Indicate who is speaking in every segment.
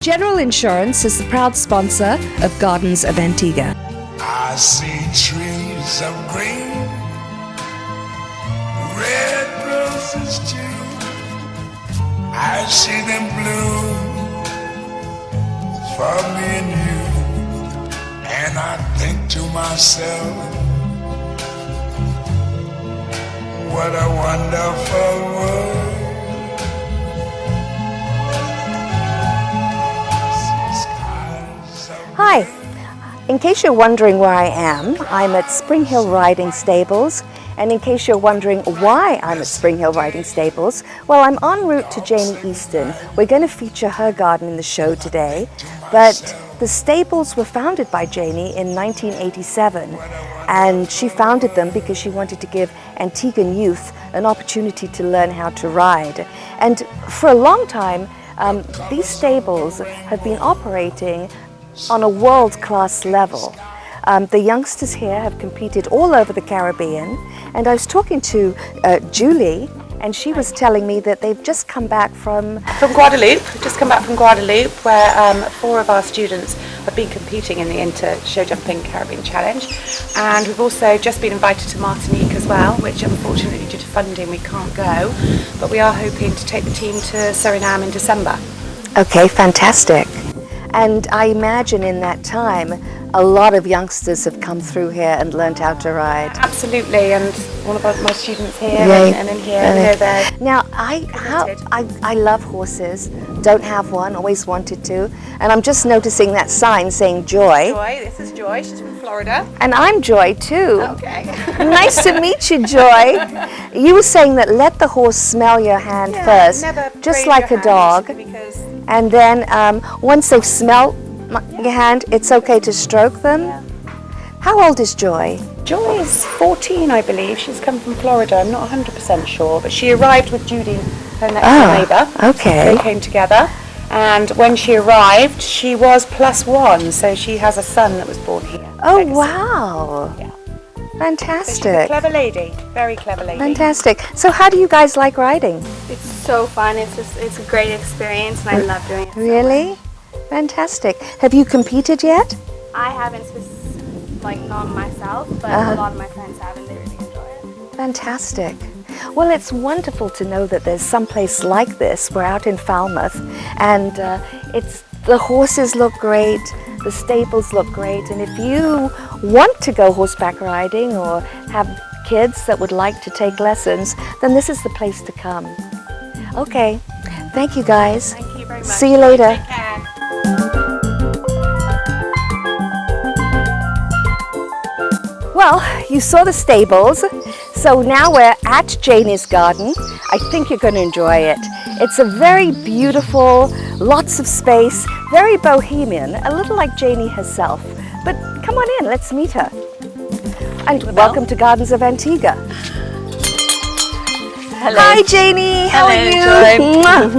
Speaker 1: General Insurance is the proud sponsor of Gardens of Antigua.
Speaker 2: I see trees of green, red roses too. I see them bloom for me and you. And I think to myself, what a wonderful world.
Speaker 3: Hi, in case you're wondering where I am, I'm at Spring Hill Riding Stables. And in case you're wondering why I'm at Spring Hill Riding Stables, well, I'm en route to Janie Easton. We're going to feature her garden in the show today. But the stables were founded by Janie in 1987. And she founded them because she wanted to give Antiguan youth an opportunity to learn how to ride. And for a long time, these stables have been operating on a world-class level. The youngsters here have competed all over the Caribbean, and I was talking to Julie, and she was telling me that they've just come back from
Speaker 4: Guadeloupe. We've just come back from Guadeloupe, where 4 of our students have been competing in the Inter Show Jumping Caribbean Challenge, and we've also just been invited to Martinique as well, which unfortunately due to funding we can't go, but we are hoping to take the team to Suriname in December.
Speaker 3: Okay, fantastic. And I imagine in that time, a lot of youngsters have come through here and learned how to ride.
Speaker 4: Absolutely, and one of my students here
Speaker 3: Right.
Speaker 4: and in here, there.
Speaker 3: Now, I love horses, don't have one, always wanted to, and I'm just noticing that sign saying Joy.
Speaker 4: Joy, this is Joy, she's from Florida.
Speaker 3: And I'm Joy too.
Speaker 4: Okay.
Speaker 3: Nice to meet you, Joy. You were saying that let the horse smell your hand first,
Speaker 4: never
Speaker 3: just
Speaker 4: raise
Speaker 3: like
Speaker 4: your
Speaker 3: a dog.
Speaker 4: hand, because
Speaker 3: And then once they've smelled your hand, it's okay to stroke them. How old is Joy?
Speaker 4: Joy is 14, I believe. She's come from Florida. I'm not 100% sure, but she arrived with Judy, her next door neighbour.
Speaker 3: Okay.
Speaker 4: They came together, and when she arrived, she was +1, so she has a son that was born here.
Speaker 3: Oh,
Speaker 4: Legacy.
Speaker 3: wow.
Speaker 4: Yeah. So she's a
Speaker 3: Fantastic.
Speaker 4: clever lady, very clever lady.
Speaker 3: Fantastic. So how do you guys like riding?
Speaker 5: It's so fun. It's a great experience, and I love doing it.
Speaker 3: Really? Fantastic. Have you competed yet?
Speaker 5: I haven't, not myself, but a lot of my friends have, and they really enjoy it.
Speaker 3: Fantastic. Well, it's wonderful to know that there's some place like this. We're out in Falmouth, and the horses look great, the stables look great, and if you want to go horseback riding or have kids that would like to take lessons, then this is the place to come. Okay, thank you guys.
Speaker 5: Thank you very much.
Speaker 3: See you later.
Speaker 5: Take care.
Speaker 3: Well, you saw the stables, so now we're at Janie's garden. I think you're going to enjoy it. It's a very beautiful, lots of space, very bohemian, a little like Janie herself. But come on in, let's meet her. And welcome to Gardens of Antigua.
Speaker 6: Hello.
Speaker 3: Hi Janie, how are you?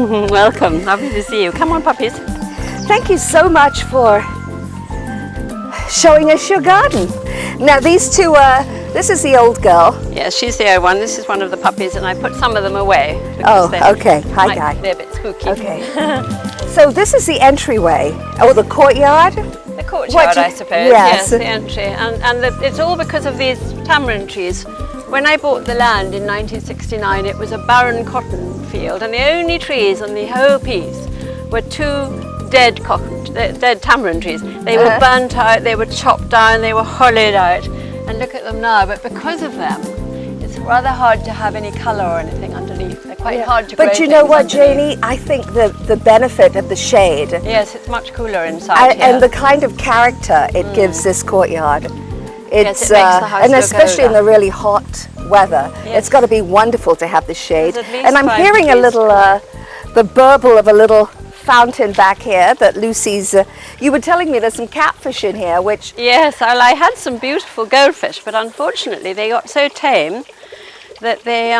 Speaker 6: Joy. Welcome, lovely to see you. Come on, puppies.
Speaker 3: Thank you so much for showing us your garden. Now these two this is the old girl.
Speaker 6: Yeah, she's the old one. This is one of the puppies, and I put some of them away.
Speaker 3: Oh, okay. Hi, Guy.
Speaker 6: They're a bit spooky.
Speaker 3: Okay. So this is the entryway, or the courtyard?
Speaker 6: The courtyard, I suppose.
Speaker 3: Yes.
Speaker 6: Yes, the entry. It's all because of these tamarind trees. When I bought the land in 1969, it was a barren cotton field, and the only trees on the whole piece were 2 dead tamarind trees. They were burnt out, they were chopped down, they were hollowed out. And look at them now, but because of them, it's rather hard to have any colour or anything underneath. They're quite hard to grow.
Speaker 3: But you know what,
Speaker 6: underneath.
Speaker 3: Janie? I think the benefit of the shade
Speaker 6: Yes, it's much cooler inside here.
Speaker 3: and the kind of character it gives this courtyard.
Speaker 6: Yes, it makes the house
Speaker 3: and
Speaker 6: look
Speaker 3: especially in
Speaker 6: older.
Speaker 3: the really hot weather,
Speaker 6: Yes.
Speaker 3: it's got to be wonderful to have the shade.
Speaker 6: There's at least
Speaker 3: And I'm
Speaker 6: 5
Speaker 3: hearing a
Speaker 6: degrees.
Speaker 3: little, the burble of a little fountain back here that Lucy's, you were telling me there's some catfish in here, which...
Speaker 6: Yes, well, I had some beautiful goldfish, but unfortunately they got so tame that they,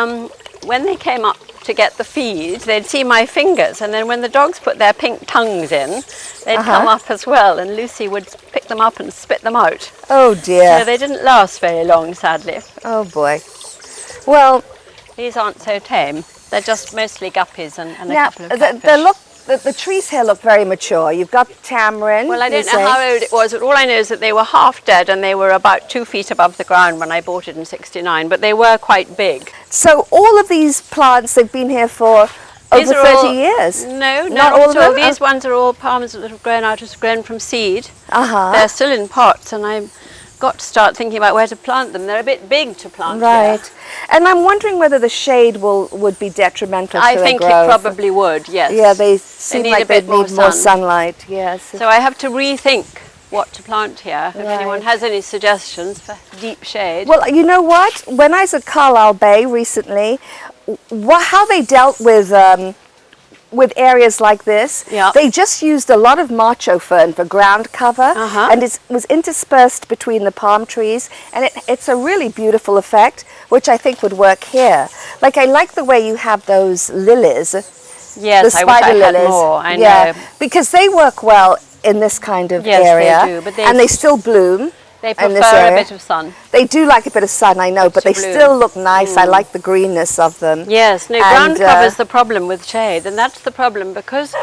Speaker 6: when they came up to get the feed, they'd see my fingers, and then when the dogs put their pink tongues in, they'd come up as well, and Lucy would pick them up and spit them out.
Speaker 3: Oh dear.
Speaker 6: So they didn't last very long, sadly.
Speaker 3: Oh boy. Well,
Speaker 6: These aren't so tame. They're just mostly guppies and a
Speaker 3: now
Speaker 6: couple of catfish.
Speaker 3: the trees here look very mature. You've got tamarind.
Speaker 6: Well, I
Speaker 3: you
Speaker 6: don't know
Speaker 3: say.
Speaker 6: how old it was, but all I know is that they were half dead and they were about 2 feet above the ground when I bought it in '69, but they were quite big.
Speaker 3: So all of these plants, they've been here for
Speaker 6: These
Speaker 3: over
Speaker 6: are
Speaker 3: 30
Speaker 6: all-
Speaker 3: years?
Speaker 6: No,
Speaker 3: Not
Speaker 6: not
Speaker 3: all
Speaker 6: all
Speaker 3: of them?
Speaker 6: These ones are all palms that have grown from seed.
Speaker 3: Uh-huh.
Speaker 6: They're still in pots, and I've got to start thinking about where to plant them. They're a bit big to plant
Speaker 3: Right.
Speaker 6: here.
Speaker 3: And I'm wondering whether the shade would be detrimental to
Speaker 6: I
Speaker 3: their
Speaker 6: think it
Speaker 3: growth.
Speaker 6: probably would, yes.
Speaker 3: Yeah, they seem
Speaker 6: need
Speaker 3: like
Speaker 6: a bit
Speaker 3: they'd need more
Speaker 6: sun.
Speaker 3: sunlight. Yes.
Speaker 6: So I have to rethink what to plant here. If anyone
Speaker 3: Right.
Speaker 6: has any suggestions for deep shade.
Speaker 3: Well, you know what? When I was at Carlisle Bay recently, how they dealt with areas like this,
Speaker 6: Yeah.
Speaker 3: they just used a lot of macho fern for ground cover,
Speaker 6: Uh-huh.
Speaker 3: and it was interspersed between the palm trees, and it's a really beautiful effect, which I think would work here. Like, I like the way you have those lilies,
Speaker 6: Yes,
Speaker 3: the
Speaker 6: I wish I
Speaker 3: spider
Speaker 6: had
Speaker 3: lilies.
Speaker 6: more. I
Speaker 3: yeah,
Speaker 6: know.
Speaker 3: because they work well in this kind of
Speaker 6: Yes, they
Speaker 3: area,
Speaker 6: do, but
Speaker 3: and they still bloom.
Speaker 6: They
Speaker 3: in this
Speaker 6: prefer a
Speaker 3: area.
Speaker 6: bit of sun.
Speaker 3: They do like a bit of sun, I know, but
Speaker 6: To
Speaker 3: they
Speaker 6: bloom.
Speaker 3: still look nice. I like the greenness of them.
Speaker 6: Yes, no,
Speaker 3: And,
Speaker 6: ground cover is the problem with shade, and that's the problem because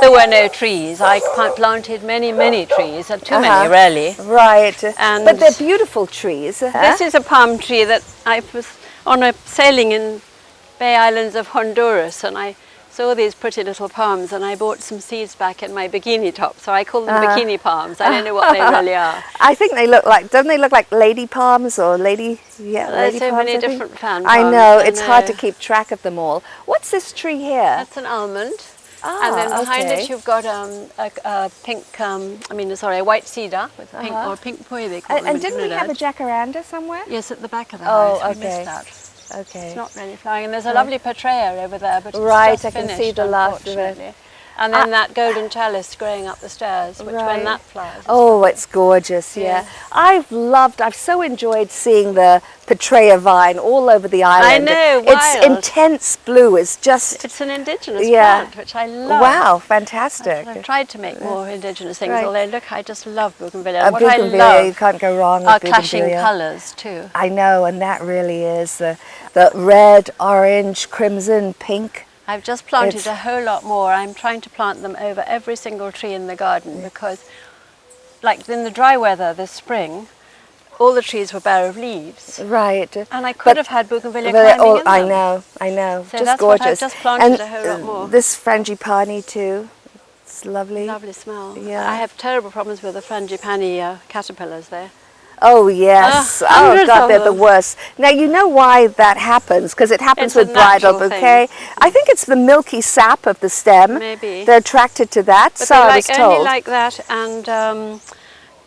Speaker 6: there were no trees. I planted many, many trees, and too many, really.
Speaker 3: Right.
Speaker 6: And
Speaker 3: but they're beautiful trees.
Speaker 6: This is a palm tree that I was on a sailing in Bay Islands of Honduras, and I saw these pretty little palms, and I bought some seeds back in my bikini top, so I call them bikini palms. I don't know what they really are.
Speaker 3: I think they look like, don't they look like lady palms or lady, yeah,
Speaker 6: There's
Speaker 3: lady
Speaker 6: so
Speaker 3: palms,
Speaker 6: many
Speaker 3: I think?
Speaker 6: different fan
Speaker 3: I
Speaker 6: palms,
Speaker 3: know,
Speaker 6: I
Speaker 3: it's hard to
Speaker 6: know.
Speaker 3: keep track of them all. What's this tree here?
Speaker 6: That's an almond.
Speaker 3: Ah,
Speaker 6: And then behind
Speaker 3: okay.
Speaker 6: it you've got a pink, a white cedar with pink or pink poi they call them.
Speaker 3: And
Speaker 6: in
Speaker 3: didn't we have a
Speaker 6: Trinidad.
Speaker 3: jacaranda somewhere?
Speaker 6: Yes, at the back of the
Speaker 3: Oh,
Speaker 6: house. We
Speaker 3: okay.
Speaker 6: missed that.
Speaker 3: Okay.
Speaker 6: It's not really flowering. And there's a lovely petraea over there, but it's
Speaker 3: Right,
Speaker 6: just
Speaker 3: I can
Speaker 6: finished,
Speaker 3: see the last of it.
Speaker 6: unfortunately. And then that golden chalice growing up the stairs, which
Speaker 3: Right.
Speaker 6: when that flowers.
Speaker 3: Oh, it's gorgeous, yeah.
Speaker 6: Yeah.
Speaker 3: I've so enjoyed seeing the Petraea vine all over the island.
Speaker 6: know,
Speaker 3: It's
Speaker 6: wild.
Speaker 3: intense blue, it's just,
Speaker 6: It's an indigenous
Speaker 3: Yeah.
Speaker 6: plant, which I love.
Speaker 3: wow, fantastic.
Speaker 6: I've tried to make more indigenous things,
Speaker 3: Right.
Speaker 6: although look, I just love bougainvillea.
Speaker 3: A
Speaker 6: And what I
Speaker 3: bougainvillea, you
Speaker 6: love
Speaker 3: can't go wrong with
Speaker 6: are clashing
Speaker 3: bougainvillea.
Speaker 6: colours too.
Speaker 3: I know, and that really is the red, orange, crimson, pink.
Speaker 6: I've just planted
Speaker 3: It's-
Speaker 6: a whole lot more. I'm trying to plant them over every single tree in the garden because, like in the dry weather this spring, all the trees were bare of leaves.
Speaker 3: Right.
Speaker 6: And I could
Speaker 3: But-
Speaker 6: have had bougainvillea
Speaker 3: But
Speaker 6: climbing
Speaker 3: all-
Speaker 6: in
Speaker 3: I
Speaker 6: them.
Speaker 3: know.
Speaker 6: So
Speaker 3: just
Speaker 6: that's what I've
Speaker 3: gorgeous.
Speaker 6: just planted
Speaker 3: and
Speaker 6: a whole lot more.
Speaker 3: This frangipani too. It's lovely.
Speaker 6: Lovely smell.
Speaker 3: Yeah.
Speaker 6: I have terrible problems with the frangipani caterpillars there.
Speaker 3: Oh yes.
Speaker 6: Ah,
Speaker 3: Oh
Speaker 6: hundreds
Speaker 3: God,
Speaker 6: of
Speaker 3: they're the
Speaker 6: them.
Speaker 3: worst. Now you know why that happens, because it happens
Speaker 6: It's a
Speaker 3: with bridal
Speaker 6: natural
Speaker 3: bouquet. I think it's the milky sap of the stem.
Speaker 6: Maybe.
Speaker 3: They're attracted to that.
Speaker 6: But
Speaker 3: so
Speaker 6: they
Speaker 3: I
Speaker 6: like
Speaker 3: was
Speaker 6: only
Speaker 3: told.
Speaker 6: like that, and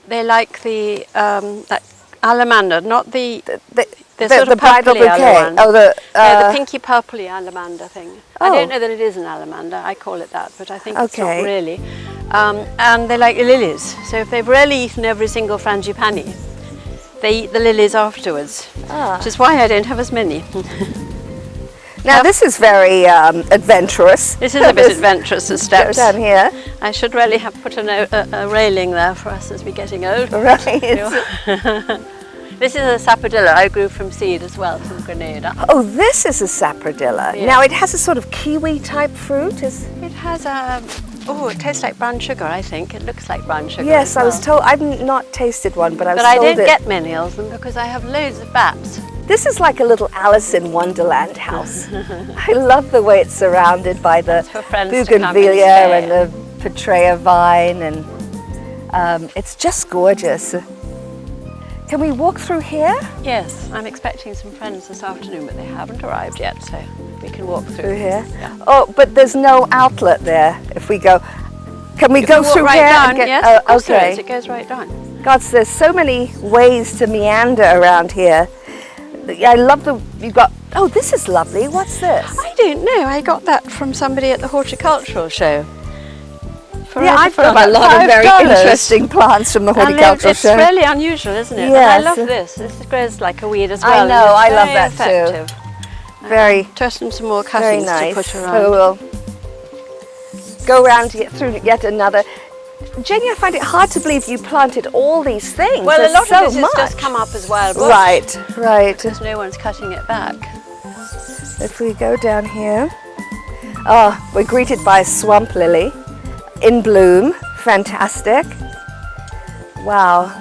Speaker 6: they like the that alamander, not the sort of
Speaker 3: bridal
Speaker 6: purpley
Speaker 3: bouquet.
Speaker 6: one.
Speaker 3: Oh, the
Speaker 6: no, the pinky purpley alamander thing. I
Speaker 3: Oh.
Speaker 6: don't know that it is an alamander. I call it that, but I think it's
Speaker 3: Okay.
Speaker 6: not really. And they like the lilies. So if they've really eaten every single frangipani, they eat the lilies afterwards, which is why I don't have as many.
Speaker 3: Now this is very adventurous.
Speaker 6: This is a bit adventurous, the
Speaker 3: Go
Speaker 6: steps.
Speaker 3: down here.
Speaker 6: I should really have put a railing there for us as we're getting old.
Speaker 3: Right.
Speaker 6: This is a sapodilla I grew from seed as well, from Grenada.
Speaker 3: Oh, this is a sapodilla.
Speaker 6: Yeah.
Speaker 3: Now it has a sort of kiwi type fruit.
Speaker 6: It has it tastes like brown sugar, I think. It looks like brown sugar.
Speaker 3: Yes,
Speaker 6: as
Speaker 3: I was
Speaker 6: well.
Speaker 3: told. I've not tasted one, but I was
Speaker 6: But I
Speaker 3: told
Speaker 6: don't
Speaker 3: it.
Speaker 6: get many of them because I have loads of bats.
Speaker 3: This is like a little Alice in Wonderland house. I love the way it's surrounded by the
Speaker 6: for friends to come and
Speaker 3: bougainvillea
Speaker 6: stay.
Speaker 3: and the Petraea vine, and it's just gorgeous. Can we walk through here?
Speaker 6: Yes, I'm expecting some friends this afternoon, but they haven't arrived yet, so we can walk
Speaker 3: Through
Speaker 6: through.
Speaker 3: here?
Speaker 6: Yeah.
Speaker 3: Oh, but there's no outlet there. If we go, can we go
Speaker 6: Walk
Speaker 3: through
Speaker 6: right
Speaker 3: here?
Speaker 6: down,
Speaker 3: and get,
Speaker 6: yes,
Speaker 3: oh,
Speaker 6: of course there
Speaker 3: okay.
Speaker 6: is. It goes right down.
Speaker 3: God, there's so many ways to meander around here. I love you've got, oh, this is lovely. What's this?
Speaker 6: I don't know. I got that from somebody at the horticultural show.
Speaker 3: Yeah, I've got a lot of very interesting plants from the horticultural
Speaker 6: It's
Speaker 3: show.
Speaker 6: really unusual, isn't it?
Speaker 3: Yes.
Speaker 6: And I love this. This grows like a weed as
Speaker 3: I
Speaker 6: well. and
Speaker 3: know,
Speaker 6: it's
Speaker 3: I love
Speaker 6: very
Speaker 3: that too.
Speaker 6: effective.
Speaker 3: Very,
Speaker 6: Just some more
Speaker 3: very
Speaker 6: cuttings
Speaker 3: nice.
Speaker 6: to put around.
Speaker 3: So we'll go around through yet another. Jenny, I find it hard to believe you planted all these things.
Speaker 6: Well,
Speaker 3: There's
Speaker 6: a lot
Speaker 3: so
Speaker 6: of this
Speaker 3: much.
Speaker 6: has just come up as wild bush.
Speaker 3: Right, right.
Speaker 6: Because no one's cutting it back.
Speaker 3: If we go down here. Oh, we're greeted by a swamp lily in bloom. Fantastic. Wow.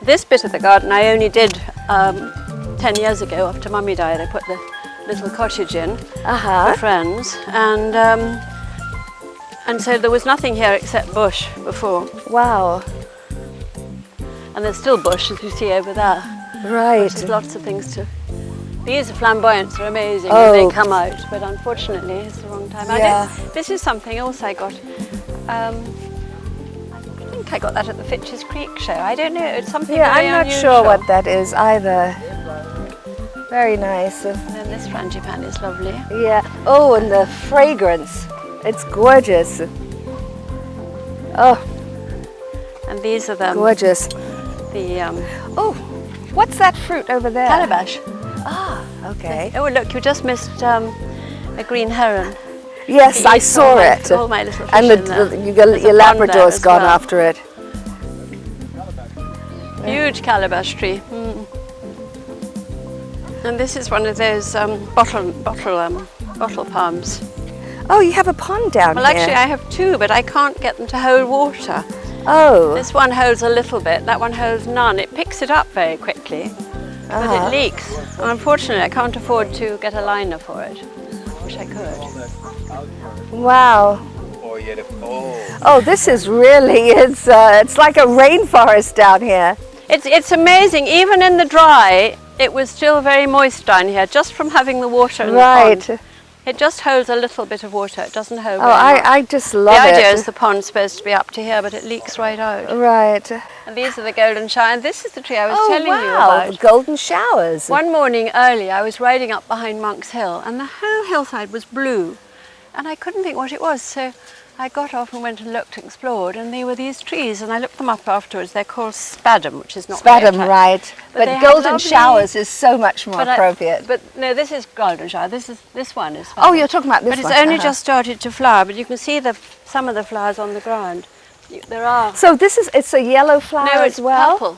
Speaker 6: This bit of the garden I only did 10 years ago after Mummy died. I put the little cottage in for friends, and so there was nothing here except bush before.
Speaker 3: Wow.
Speaker 6: And there's still bush, as you see over there.
Speaker 3: Right.
Speaker 6: There's lots of things to... These flamboyants are amazing
Speaker 3: Oh.
Speaker 6: when they come out, but unfortunately it's the wrong time.
Speaker 3: Yeah.
Speaker 6: This is something else I got. I think I got that at the Fitch's Creek show. I don't know, it's something
Speaker 3: Yeah,
Speaker 6: very
Speaker 3: I'm not
Speaker 6: unusual.
Speaker 3: sure what that is either. Very nice.
Speaker 6: And then this frangipani is lovely.
Speaker 3: Yeah. Oh, and the fragrance. It's gorgeous. Oh,
Speaker 6: And these are the
Speaker 3: gorgeous. Oh, what's that fruit over there?
Speaker 6: calabash.
Speaker 3: Ah, okay.
Speaker 6: Oh look, you just missed a green heron.
Speaker 3: Yes, I saw it.
Speaker 6: All my little fish
Speaker 3: And
Speaker 6: in there.
Speaker 3: your
Speaker 6: There's a pond
Speaker 3: Labrador's
Speaker 6: there
Speaker 3: gone
Speaker 6: as well.
Speaker 3: after it.
Speaker 6: Huge calabash tree. And this is one of those bottle palms.
Speaker 3: Oh, you have a pond down
Speaker 6: Well,
Speaker 3: here.
Speaker 6: actually, I have two, but I can't get them to hold water.
Speaker 3: Oh,
Speaker 6: This one holds a little bit, that one holds none. It picks it up very quickly, but it leaks. And unfortunately, I can't afford to get a liner for it. Wish I could.
Speaker 3: wow. Oh, this is really, it's like a rainforest down here.
Speaker 6: It's amazing. Even in the dry, it was still very moist down here, just from having the water in the
Speaker 3: Right.
Speaker 6: pond. It just holds a little bit of water. It doesn't hold
Speaker 3: Oh,
Speaker 6: very much.
Speaker 3: I just love
Speaker 6: The
Speaker 3: it.
Speaker 6: idea is the pond's supposed to be up to here, but it leaks right out.
Speaker 3: Right.
Speaker 6: And these are the golden shower. And this is the tree I was
Speaker 3: Oh,
Speaker 6: telling you
Speaker 3: wow,
Speaker 6: about.
Speaker 3: the golden showers.
Speaker 6: One morning early, I was riding up behind Monk's Hill, and the whole hillside was blue, and I couldn't think what it was. So I got off and went and looked, explored, and they were these trees, and I looked them up afterwards. They're called spadum, which is not very
Speaker 3: Spadum,
Speaker 6: attractive.
Speaker 3: right.
Speaker 6: But
Speaker 3: But
Speaker 6: they have
Speaker 3: golden
Speaker 6: lovely-
Speaker 3: showers is so much more
Speaker 6: But
Speaker 3: appropriate.
Speaker 6: but no, this is golden shower. This one is.
Speaker 3: Oh, you're talking about this
Speaker 6: But
Speaker 3: one.
Speaker 6: it's only
Speaker 3: Uh-huh.
Speaker 6: just started to flower. But you can see some of the flowers on the ground. There are.
Speaker 3: So it's a yellow flower
Speaker 6: No, it's
Speaker 3: as well?
Speaker 6: purple,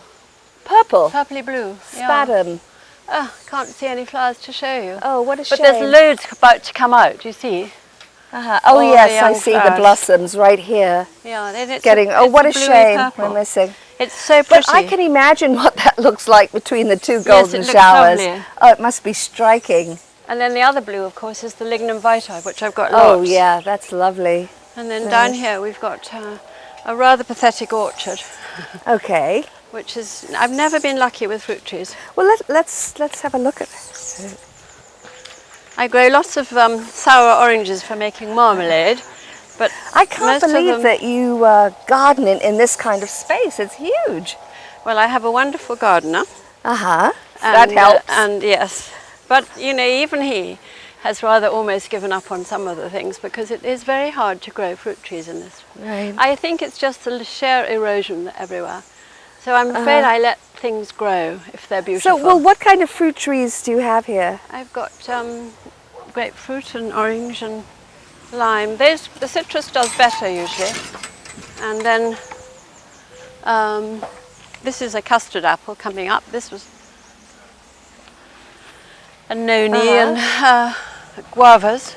Speaker 3: Purple.
Speaker 6: purpley blue. Yeah.
Speaker 3: Spadum.
Speaker 6: Oh, can't see any flowers to show you.
Speaker 3: Oh, what a
Speaker 6: But
Speaker 3: shame.
Speaker 6: there's loads about to come out. You see.
Speaker 3: Uh-huh. Oh,
Speaker 6: all the
Speaker 3: yes, I
Speaker 6: young
Speaker 3: see the
Speaker 6: flowers.
Speaker 3: blossoms right here.
Speaker 6: Yeah, and it's
Speaker 3: Getting. Oh,
Speaker 6: it's
Speaker 3: what a
Speaker 6: bluey
Speaker 3: shame
Speaker 6: purple.
Speaker 3: we're missing.
Speaker 6: It's so pretty.
Speaker 3: But I can imagine what that looks like between the two golden
Speaker 6: it looks
Speaker 3: showers.
Speaker 6: lovely.
Speaker 3: Oh, it must be striking.
Speaker 6: And then the other blue, of course, is the lignum vitae, which I've got lots.
Speaker 3: Oh, yeah, that's lovely.
Speaker 6: And then down here we've got a rather pathetic orchard,
Speaker 3: Okay.
Speaker 6: which is I've never been lucky with fruit trees.
Speaker 3: Well, let's have a look at it.
Speaker 6: I grow lots of sour oranges for making marmalade, but
Speaker 3: I can't
Speaker 6: most of
Speaker 3: believe
Speaker 6: them-
Speaker 3: that you garden in this kind of space. It's huge.
Speaker 6: Well, I have a wonderful gardener.
Speaker 3: Uh-huh. That
Speaker 6: and,
Speaker 3: helps.
Speaker 6: And yes, but you know, even he has rather almost given up on some of the things because it is very hard to grow fruit trees in this.
Speaker 3: Right.
Speaker 6: I think it's just the sheer erosion everywhere. So I'm afraid I let things grow if they're beautiful.
Speaker 3: So, well, what kind of fruit trees do you have here?
Speaker 6: I've got grapefruit and orange and lime. The citrus does better usually. And then this is a custard apple coming up. This was a noni and guavas.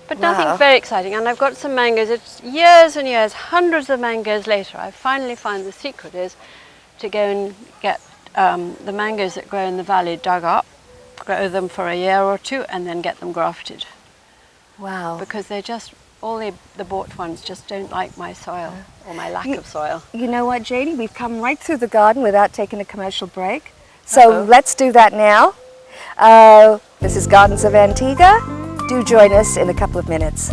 Speaker 6: But
Speaker 3: Wow.
Speaker 6: nothing very exciting. And I've got some mangoes. It's years and years, hundreds of mangoes later, I finally find the secret is to go and get the mangoes that grow in the valley dug up, grow them for a year or two, and then get them grafted.
Speaker 3: Wow.
Speaker 6: Because they're just, all the bought ones just don't like my soil or my lack of soil.
Speaker 3: You know what, Janie? We've come right through the garden without taking a commercial break. So let's do that now. This is Gardens of Antigua. Do join us in a couple of minutes.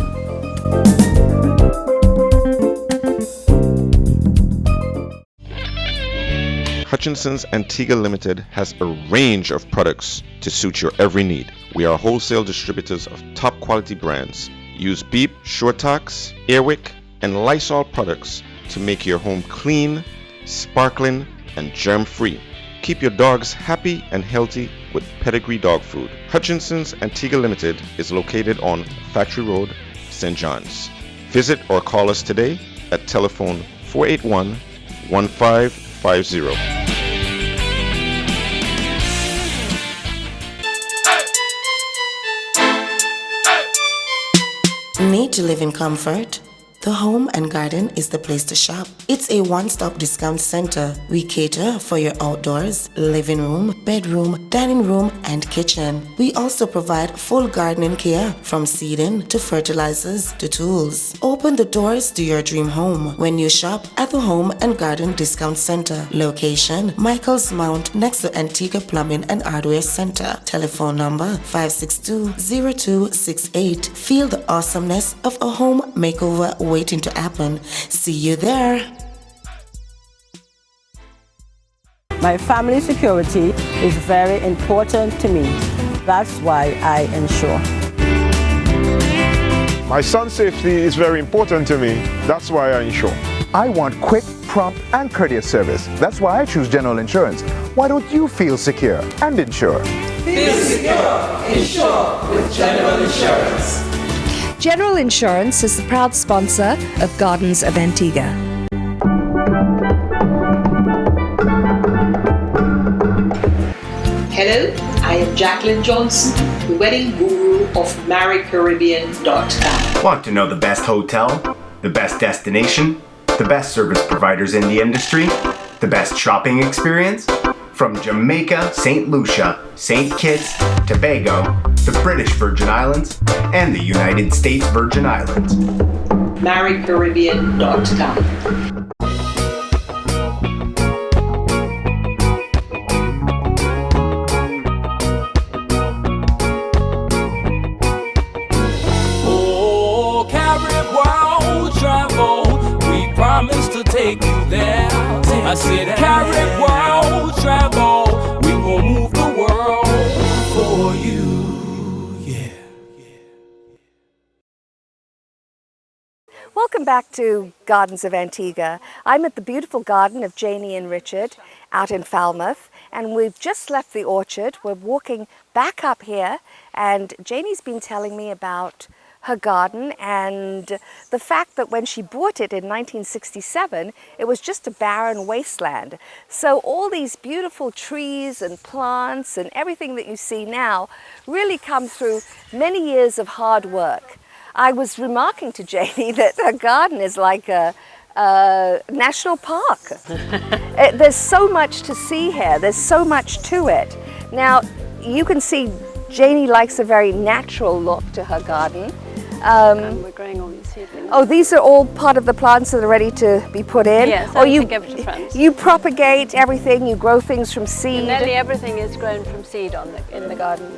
Speaker 7: Hutchinson's Antigua Limited has a range of products to suit your every need. We are wholesale distributors of top quality brands. Use Beep, Shortox, Airwick, and Lysol products to make your home clean, sparkling, and germ-free. Keep your dogs happy and healthy with Pedigree Dog Food. Hutchinson's Antigua Limited is located on Factory Road, St. John's. Visit or call us today at telephone 481-1550.
Speaker 8: to live in comfort? The Home and Garden is the place to shop. It's a one-stop discount center. We cater for your outdoors, living room, bedroom, dining room, and kitchen. We also provide full gardening care, from seeding to fertilizers to tools. Open the doors to your dream home when you shop at the Home and Garden Discount Center. Location: Michael's Mount, next to Antigua Plumbing and Hardware Center. Telephone number: 562-0268. Feel the awesomeness of a home makeover waiting to happen. See you there.
Speaker 9: My family security is very important to me. That's why I insure.
Speaker 10: My son's safety is very important to me. That's why I insure.
Speaker 11: I want quick, prompt, and courteous service. That's why I choose General Insurance. Why don't you feel secure and insure?
Speaker 12: Feel secure, insure with General Insurance.
Speaker 1: General Insurance is the proud sponsor of Gardens of Antigua.
Speaker 13: Hello, I am Jacqueline Johnson, the wedding guru of MarryCaribbean.com.
Speaker 14: Want to know the best hotel, the best destination, the best service providers in the industry, the best shopping experience? From Jamaica, St. Lucia, St. Kitts, Tobago, the British Virgin Islands, and the United States Virgin Islands.
Speaker 13: MarryCaribbean.com.
Speaker 12: Oh, Caribbean travel, we promise to take you there. I said Caribbean travel, we will move the world for you.
Speaker 3: Welcome back to Gardens of Antigua. I'm at the beautiful garden of Janie and Richard out in Falmouth, and we've just left the orchard. We're walking back up here, and Janie's been telling me about her garden and the fact that when she bought it in 1967, it was just a barren wasteland. So all these beautiful trees and plants and everything that you see now really come through many years of hard work. I was remarking to Janie that her garden is like a national park. There's so much to see here. There's so much to it. Now, you can see Janie likes a very natural look to her garden.
Speaker 6: And we're growing all these seedlings.
Speaker 3: Oh, these are all part of the plants that are ready to be put in?
Speaker 6: Yes,
Speaker 3: or you
Speaker 6: give it to friends.
Speaker 3: You propagate everything, you grow things from seed?
Speaker 6: Nearly everything is grown from seed in the garden.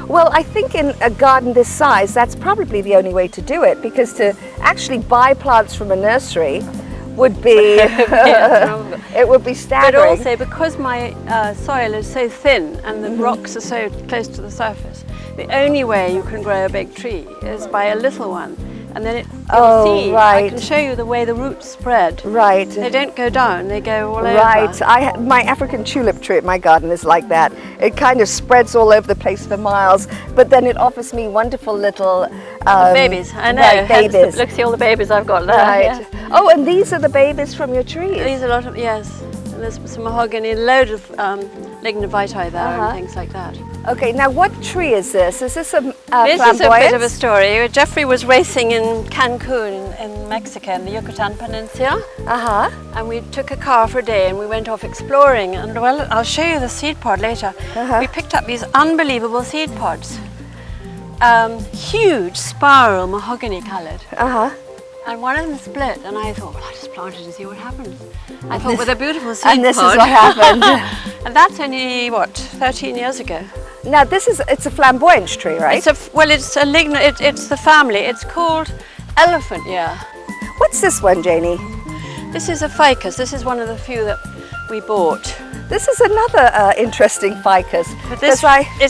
Speaker 3: Well, I think in a garden this size, that's probably the only way to do it, because to actually buy plants from a nursery would be, it would be staggering.
Speaker 6: But also, because my soil is so thin and the rocks are so close to the surface, the only way you can grow a big tree is by a little one. And then see,
Speaker 3: right.
Speaker 6: I can show you the way the roots spread.
Speaker 3: Right.
Speaker 6: They don't go down, they go all over.
Speaker 3: Right. My African tulip tree at my garden is like that. It kind of spreads all over the place for miles, but then it offers me wonderful little
Speaker 6: babies. I know.
Speaker 3: Right, babies.
Speaker 6: Look, see all the babies I've got there.
Speaker 3: Right.
Speaker 6: Yeah.
Speaker 3: Oh, and these are the babies from your trees.
Speaker 6: These are a lot of, yes. And there's some mahogany, a load of lignavitae there and things like that.
Speaker 3: Okay, now what tree is this? Is this a
Speaker 6: This
Speaker 3: flamboyance?
Speaker 6: is a bit of a story. Jeffrey was racing in Cancun in Mexico, in the Yucatan Peninsula. And we took a car for a day and we went off exploring. And well, I'll show you the seed pod later. We picked up these unbelievable seed pods. Huge, spiral, mahogany coloured. And one of them split, and I thought, well, I'll just plant it and see what happens. I thought, with a beautiful seed pod.
Speaker 3: And this is what happened.
Speaker 6: And that's only, what, 13 years ago.
Speaker 3: Now it's a flamboyance tree, right?
Speaker 6: It's it's the family. It's called elephant ear.
Speaker 3: What's this one, Janie?
Speaker 6: This is a ficus. This is one of the few that we bought.
Speaker 3: This is another interesting ficus.
Speaker 6: But this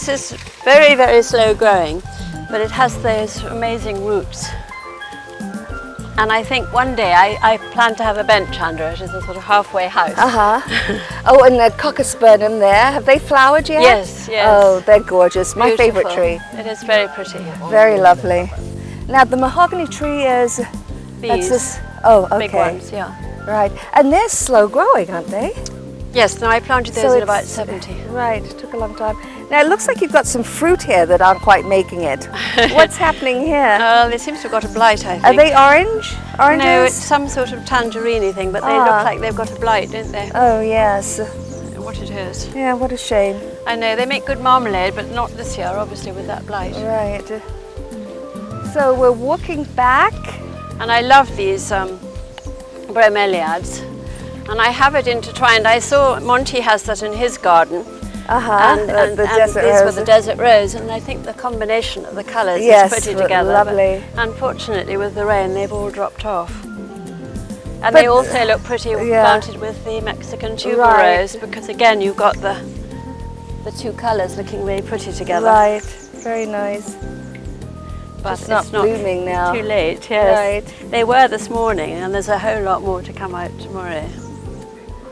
Speaker 6: is very, very slow growing, but it has those amazing roots. And I think one day I plan to have a bench under it as a sort of halfway house.
Speaker 3: Oh, and the cocosburnum there. Have they flowered yet?
Speaker 6: Yes, yes.
Speaker 3: Oh, they're gorgeous. My
Speaker 6: Beautiful.
Speaker 3: favourite tree.
Speaker 6: It is very pretty.
Speaker 3: Very lovely. Now the mahogany tree is...
Speaker 6: These.
Speaker 3: Oh, okay.
Speaker 6: Big ones, yeah.
Speaker 3: Right. And they're slow growing, aren't they?
Speaker 6: Yes, no, I planted those at about 70.
Speaker 3: Right, it took a long time. Now it looks like you've got some fruit here that aren't quite making it. What's happening here?
Speaker 6: They seem to have got a blight, I think.
Speaker 3: Are they orange? Oranges?
Speaker 6: No, it's some sort of tangerine thing, but they look like they've got a blight, don't they?
Speaker 3: Oh, yes.
Speaker 6: What it is.
Speaker 3: Yeah, what a shame.
Speaker 6: I know, they make good marmalade, but not this year, obviously, with that blight.
Speaker 3: Right. So we're walking back.
Speaker 6: And I love these bromeliads. And I have it intertwined. I saw Monty has that in his garden. And
Speaker 3: the desert
Speaker 6: these
Speaker 3: rose.
Speaker 6: were the desert rose, and I think the combination of the colours
Speaker 3: Yes,
Speaker 6: is pretty together.
Speaker 3: lovely.
Speaker 6: But unfortunately, with the rain, they've all dropped off. And they also look pretty planted with the Mexican tuber rose, because again, you've got the two colours looking really pretty together.
Speaker 3: Right, very nice.
Speaker 6: But
Speaker 3: it's not blooming now.
Speaker 6: Too late, yes.
Speaker 3: Right.
Speaker 6: They were this morning, and there's a whole lot more to come out tomorrow.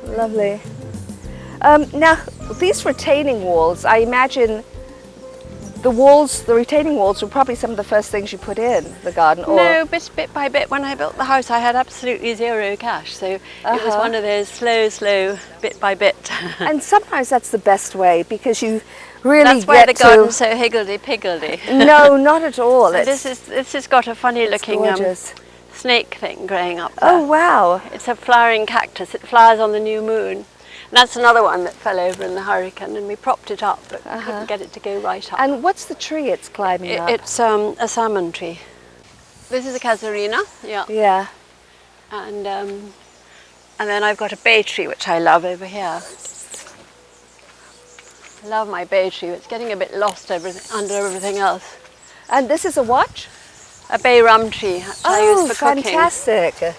Speaker 3: Lovely. Now, these retaining walls, I imagine the retaining walls were probably some of the first things you put in the garden? Or?
Speaker 6: No, bit by bit. When I built the house, I had absolutely zero cash, so it was one of those slow, bit by bit.
Speaker 3: And sometimes that's the best way, because you really
Speaker 6: That's why the garden's so higgledy-piggledy.
Speaker 3: No, not at all.
Speaker 6: So this has got a funny-looking snake thing growing up there.
Speaker 3: Oh, wow.
Speaker 6: It's a flowering cactus. It flowers on the new moon. And that's another one that fell over in the hurricane, and we propped it up, but couldn't get it to go right up.
Speaker 3: And what's the tree it's climbing up?
Speaker 6: It's a salmon tree. This is a casuarina,
Speaker 3: Yeah.
Speaker 6: And then I've got a bay tree, which I love over here. I love my bay tree. It's getting a bit lost under everything else.
Speaker 3: And this is a what?
Speaker 6: A bay rum tree, which I use for cooking.
Speaker 3: Fantastic.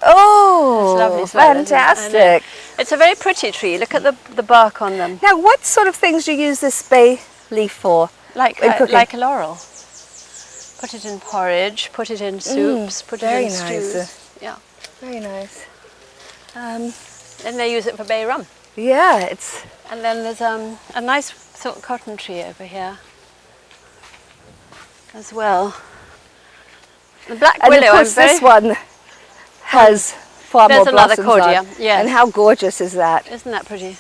Speaker 3: Oh,
Speaker 6: lovely smell,
Speaker 3: fantastic.
Speaker 6: It's a very pretty tree. Look at the bark on them.
Speaker 3: Now, what sort of things do you use this bay leaf for?
Speaker 6: Like a laurel. Put it in porridge, put it in soups, put it in stews.
Speaker 3: Nice.
Speaker 6: Yeah.
Speaker 3: Very nice.
Speaker 6: And they use it for bay rum.
Speaker 3: Yeah, it's...
Speaker 6: And then there's a nice sort of cotton tree over here as well. The black willow.
Speaker 3: And of course this one has far more blossoms
Speaker 6: another cordia, yes.
Speaker 3: And how gorgeous is that?
Speaker 6: Isn't that pretty?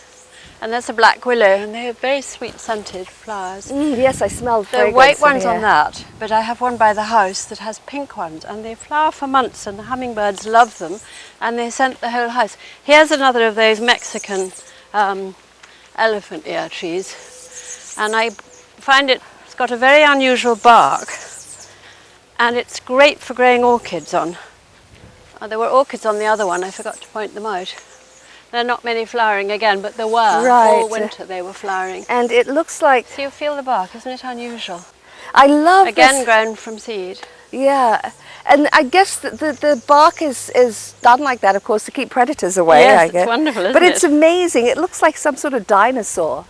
Speaker 6: And there's a black willow, and they have very sweet scented flowers.
Speaker 3: Yes, I smell fragrance.
Speaker 6: There are white ones on that, but I have one by the house that has pink ones, and they flower for months, and the hummingbirds love them, and they scent the whole house. Here's another of those Mexican elephant ear trees, and I find it's got a very unusual bark, and it's great for growing orchids on. There were orchids on the other one, I forgot to point them out. There are not many flowering again, but there were. All winter they were flowering.
Speaker 3: And it looks like...
Speaker 6: So you feel the bark, isn't it unusual?
Speaker 3: I love
Speaker 6: Again, grown from seed.
Speaker 3: Yeah, and I guess the bark is done like that, of course, to keep predators away.
Speaker 6: Yes,
Speaker 3: I guess.
Speaker 6: It's wonderful, isn't it?
Speaker 3: But it's amazing. It looks like some sort of dinosaur.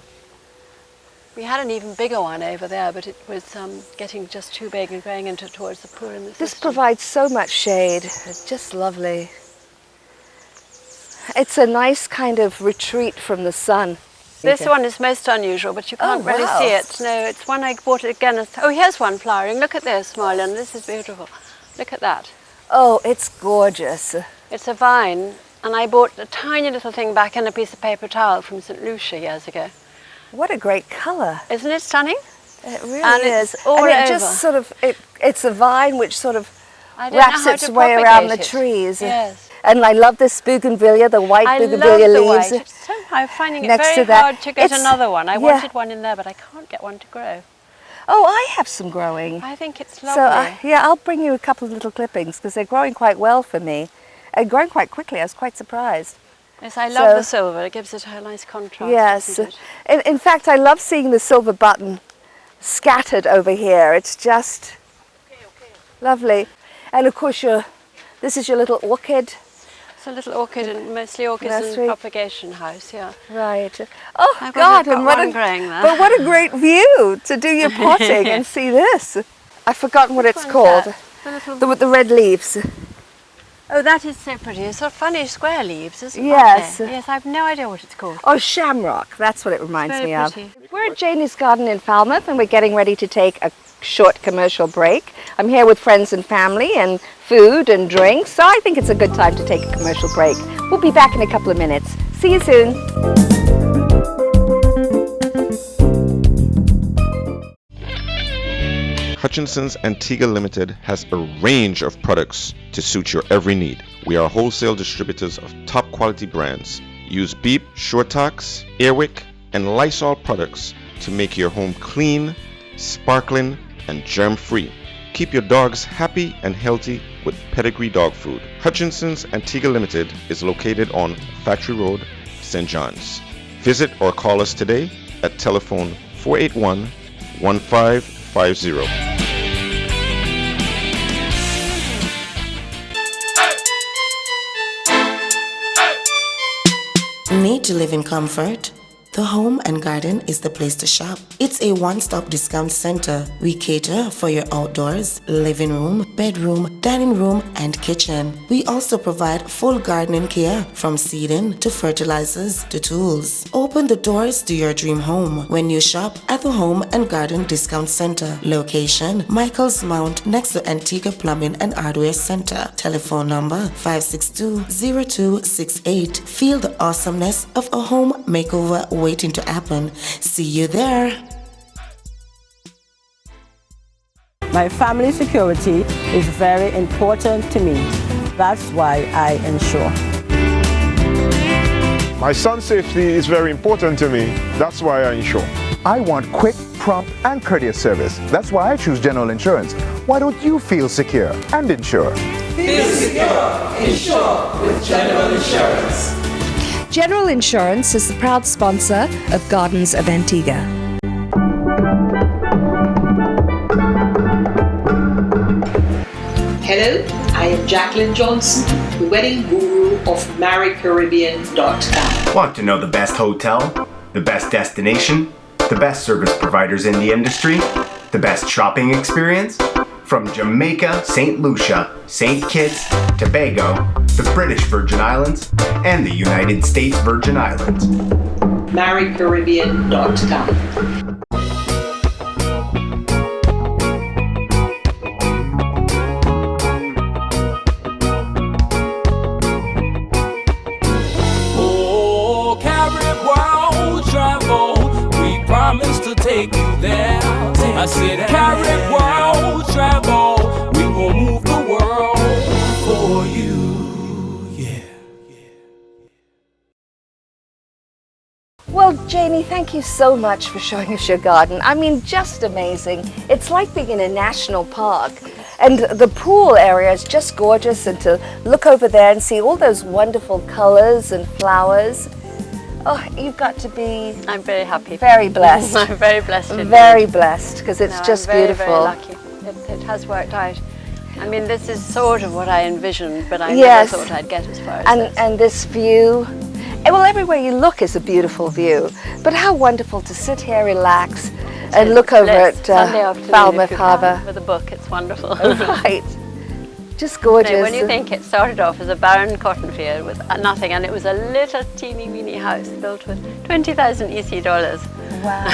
Speaker 6: We had an even bigger one over there, but it was getting just too big and going towards the pool in the
Speaker 3: This
Speaker 6: system.
Speaker 3: provides so much shade. It's just lovely. It's a nice kind of retreat from the sun.
Speaker 6: This one is most unusual, but you can't really see it. No, it's one I bought again. Oh, here's one flowering. Look at this, Marlon. This is beautiful. Look at that.
Speaker 3: Oh, it's gorgeous.
Speaker 6: It's a vine, and I bought a tiny little thing back in a piece of paper towel from St. Lucia years ago.
Speaker 3: What a great colour.
Speaker 6: Isn't it stunning?
Speaker 3: It really
Speaker 6: is.
Speaker 3: It's all
Speaker 6: and
Speaker 3: it just sort of, it's a vine which sort of wraps its way around the trees.
Speaker 6: Yes.
Speaker 3: And I love this bougainvillea, the white bougainvillea
Speaker 6: I love the
Speaker 3: leaves.
Speaker 6: white. I'm finding it
Speaker 3: next
Speaker 6: very
Speaker 3: to that.
Speaker 6: hard to get another one. I wanted one in there, but I can't get one to grow.
Speaker 3: Oh, I have some growing.
Speaker 6: I think it's lovely.
Speaker 3: So, yeah, I'll bring you a couple of little clippings because they're growing quite well for me. And growing quite quickly. I was quite surprised.
Speaker 6: Yes, I love the silver. It gives it a nice contrast.
Speaker 3: Yes. In fact, I love seeing the silver button scattered over here. It's just lovely. And of course, this is your little orchid.
Speaker 6: It's a little orchid, and mostly orchids in propagation house, yeah.
Speaker 3: Right. Oh,
Speaker 6: I've
Speaker 3: God.
Speaker 6: got one growing there.
Speaker 3: But what a great view to do your potting and see this. I've forgotten what it's called. The red leaves.
Speaker 6: Oh, that is so pretty. It's sort of funny square leaves, isn't it?
Speaker 3: Yes.
Speaker 6: Yes, I have no idea what it's called.
Speaker 3: Oh, shamrock. That's what it reminds me of.
Speaker 6: Pretty.
Speaker 3: We're at Janie's garden in Falmouth and we're getting ready to take a short commercial break. I'm here with friends and family and food and drinks, so I think it's a good time to take a commercial break. We'll be back in a couple of minutes. See you soon.
Speaker 7: Hutchinson's Antigua Limited has a range of products to suit your every need. We are wholesale distributors of top quality brands. Use Beep, Shortox, Airwick, and Lysol products to make your home clean, sparkling, and germ-free. Keep your dogs happy and healthy with Pedigree Dog Food. Hutchinson's Antigua Limited is located on Factory Road, St. John's. Visit or call us today at telephone 481-1550.
Speaker 8: Need to live in comfort? The Home and Garden is the place to shop. It's a one-stop discount center. We cater for your outdoors, living room, bedroom, dining room, and kitchen. We also provide full gardening care from seeding to fertilizers to tools. Open the doors to your dream home when you shop at the Home and Garden Discount Center. Location: Michael's Mount next to Antigua Plumbing and Hardware Center. Telephone number 562-0268. Feel the awesomeness of a home makeover waiting to happen. See you there.
Speaker 9: My family security is very important to me. That's why I insure.
Speaker 10: My son's safety is very important to me. That's why I insure.
Speaker 11: I want quick, prompt, and courteous service. That's why I choose General Insurance. Why don't you feel secure and insure?
Speaker 15: Feel secure, insure with General Insurance.
Speaker 1: General Insurance is the proud sponsor of Gardens of Antigua.
Speaker 13: Hello, I am Jacqueline Johnson, the wedding guru of MarryCaribbean.com.
Speaker 14: Want to know the best hotel, the best destination, the best service providers in the industry, the best shopping experience? From Jamaica, St. Lucia, St. Kitts, Tobago, the British Virgin Islands, and the United States Virgin Islands.
Speaker 13: MarryCaribbean.com.
Speaker 12: Oh, Caribbean travel, we promise to take you there. I said Caribbean travel, we will move the world for you.
Speaker 3: Well, Janie, thank you so much for showing us your garden. I mean, just amazing. It's like being in a national park. And the pool area is just gorgeous, and to look over there and see all those wonderful colors and flowers. Oh, you've got to be...
Speaker 6: I'm very happy.
Speaker 3: Very blessed.
Speaker 6: I'm very blessed.
Speaker 3: Very blessed, because it's just
Speaker 6: I'm very,
Speaker 3: beautiful.
Speaker 6: Very lucky. It has worked out. I mean, this is sort of what I envisioned, but I
Speaker 3: Yes.
Speaker 6: never thought I'd get as far as this.
Speaker 3: And this view, well, everywhere you look is a beautiful view. But how wonderful to sit here, relax, and look over at
Speaker 6: Sunday afternoon,
Speaker 3: Falmouth
Speaker 6: if you
Speaker 3: Harbour.
Speaker 6: can, with a book. It's wonderful.
Speaker 3: Right. Just gorgeous.
Speaker 6: Now, when you think it started off as a barren cotton field with nothing, and it was a little teeny weeny house built with 20,000 EC dollars.
Speaker 3: Wow.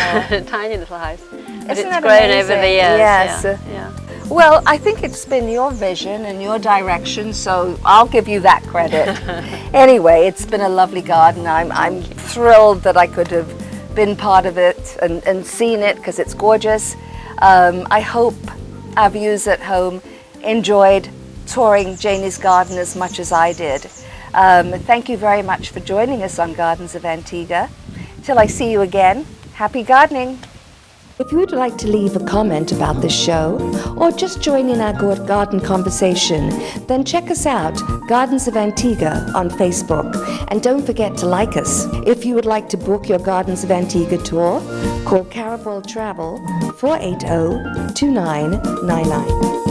Speaker 6: Tiny little house. But
Speaker 3: Isn't
Speaker 6: it's
Speaker 3: that
Speaker 6: grown
Speaker 3: amazing?
Speaker 6: over the years.
Speaker 3: Yes.
Speaker 6: Yeah.
Speaker 3: Well, I think it's been your vision and your direction, so I'll give you that credit. Anyway, it's been a lovely garden. I'm thrilled that I could have been part of it and seen it, because it's gorgeous. I hope our viewers at home enjoyed touring Janie's garden as much as I did. Thank you very much for joining us on Gardens of Antigua. Till I see you again, happy gardening.
Speaker 1: If you would like to leave a comment about this show, or just join in our garden conversation, then check us out, Gardens of Antigua, on Facebook. And don't forget to like us. If you would like to book your Gardens of Antigua tour, call Carabol Travel 480-2999.